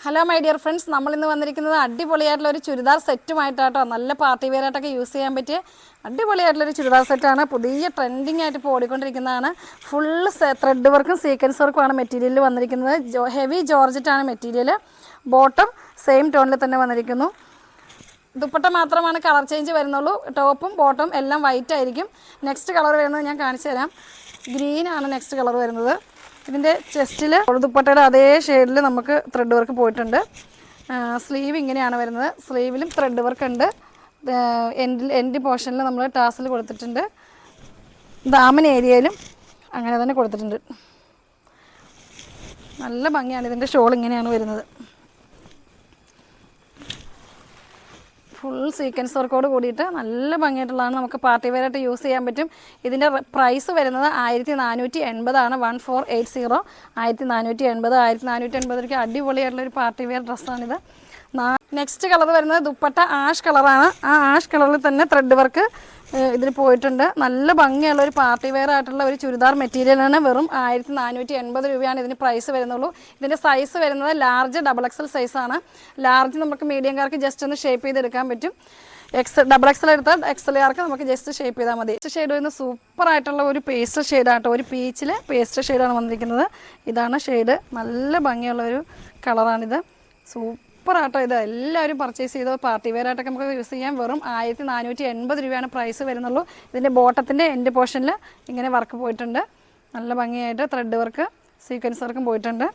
Hello my dear friends, നമ്മളിന്ന് വന്നിരിക്കുന്നത് അടിപൊളിയായിട്ടുള്ള ഒരു ചുരിദാർ സെറ്റുമായിട്ടാട്ടോ. നല്ല പാർട്ടി വെയർ ആയിട്ടൊക്കെ യൂസ് ചെയ്യാൻ പറ്റിയ അടിപൊളിയായിട്ടുള്ളൊരു ചുരിദാർ സെറ്റാണ്. പുതിയ ട്രെൻഡിങ് ആയിട്ട് ഇപ്പോൾ ഓടിക്കൊണ്ടിരിക്കുന്നതാണ്. ഫുള്ള് ത്രെഡ് വർക്കും സീക്വൻസ് വർക്കുമാണ് മെറ്റീരിയലിൽ വന്നിരിക്കുന്നത്. ഹെവി ജോർജറ്റാണ് മെറ്റീരിയൽ. ബോട്ടം സെയിം ടോണിൽ തന്നെ വന്നിരിക്കുന്നു. ദുപ്പട്ട മാത്രമാണ് കളർ ചേഞ്ച് വരുന്നുള്ളൂ. ടോപ്പും ബോട്ടം എല്ലാം വൈറ്റ് ആയിരിക്കും. നെക്സ്റ്റ് കളർ വരുന്നത് ഞാൻ കാണിച്ചു തരാം. ഗ്രീനാണ് നെക്സ്റ്റ് കളർ വരുന്നത്. ഇതിൻ്റെ ചെസ്റ്റിൽ ദുപ്പട്ടയുടെ അതേ ഷെയ്ഡിൽ നമുക്ക് ത്രെഡ് വർക്ക് പോയിട്ടുണ്ട്. സ്ലീവ് ഇങ്ങനെയാണ് വരുന്നത്. സ്ലീവിലും ത്രെഡ് വർക്ക് ഉണ്ട്. എൻഡ് പോർഷനിൽ നമ്മൾ ടാസിൽ കൊടുത്തിട്ടുണ്ട്. ദാമൻ ഏരിയയിലും അങ്ങനെ തന്നെ കൊടുത്തിട്ടുണ്ട്. നല്ല ഭംഗിയാണ്. ഇതിൻ്റെ ഷോൾ ഇങ്ങനെയാണ് വരുന്നത്. ഫുൾ സീക്വൻസ് വർക്കോട് കൂടിയിട്ട് നല്ല ഭംഗിയായിട്ടുള്ളതാണ്. നമുക്ക് പാർട്ടി വെയറായിട്ട് യൂസ് ചെയ്യാൻ പറ്റും. ഇതിൻ്റെ പ്രൈസ് വരുന്നത് 1480 1480. 1480 അടിപൊളിയായിട്ടുള്ളൊരു പാർട്ടി വെയർ ഡ്രസ്സാണിത്. നെക്സ്റ്റ് കളർ വരുന്നത് ദുപ്പട്ട ആഷ് കളറാണ്. ആ ആഷ് കളറിൽ തന്നെ ത്രെഡ് വർക്ക് ഇതിന് പോയിട്ടുണ്ട്. നല്ല ഭംഗിയുള്ള ഒരു പാർട്ടി വെയർ ആയിട്ടുള്ള ഒരു ചുരിദാർ മെറ്റീരിയലാണ്. വെറും 1480 രൂപയാണ് ഇതിന് പ്രൈസ് വരുന്നുള്ളൂ. ഇതിൻ്റെ സൈസ് വരുന്നത് ലാർജ് XXL സൈസാണ്. ലാർജ് നമുക്ക് മീഡിയംകാർക്ക് ജസ്റ്റ് ഒന്ന് ഷേപ്പ് ചെയ്തെടുക്കാൻ പറ്റും. XXL എടുത്താൽ XLകാർക്ക് നമുക്ക് ജസ്റ്റ് ഷേപ്പ് ചെയ്താൽ മതി. ഷെയ്ഡ് വരുന്നത് സൂപ്പറായിട്ടുള്ള ഒരു പേസ്റ്റൽ ഷെയ്ഡാട്ടോ. ഒരു പീച്ചിൽ പേസ്റ്റൽ ഷെയ്ഡാണ് വന്നിരിക്കുന്നത്. ഇതാണ് ഷെയ്ഡ്. നല്ല ഭംഗിയുള്ള ഒരു കളറാണിത്. സൂപ്പറാട്ടോ. ഇത് എല്ലാവരും പർച്ചേസ് ചെയ്തോ. പാർട്ടി വെയർ ആയിട്ടൊക്കെ നമുക്ക് യൂസ് ചെയ്യാം. വെറും 1480 രൂപയാണ് പ്രൈസ് വരുന്നുള്ളൂ. ഇതിൻ്റെ ബോട്ടത്തിൻ്റെ എൻഡ് പോർഷനിൽ ഇങ്ങനെ വർക്ക് പോയിട്ടുണ്ട്. നല്ല ഭംഗിയായിട്ട് ത്രെഡ് വർക്ക് സീക്വൻസ് വർക്കും പോയിട്ടുണ്ട്.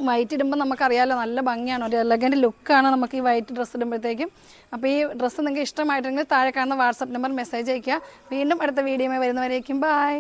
വൈറ്റ് ഇടുമ്പോൾ നമുക്കറിയാമല്ലോ നല്ല ഭംഗിയാണ്. ഒരു എലഗൻറ്റ് ലുക്കാണ് നമുക്ക് ഈ വൈറ്റ് ഡ്രസ്സ് ഇടുമ്പോഴത്തേക്കും. അപ്പോൾ ഈ ഡ്രസ്സ് നിങ്ങൾക്ക് ഇഷ്ടമായിട്ടുണ്ടെങ്കിൽ താഴെ കാണുന്ന വാട്സപ്പ് നമ്പർ മെസ്സേജ് അയയ്ക്കുക. വീണ്ടും അടുത്ത വീഡിയോയിൽ വരുന്നവരേക്കും ബൈ.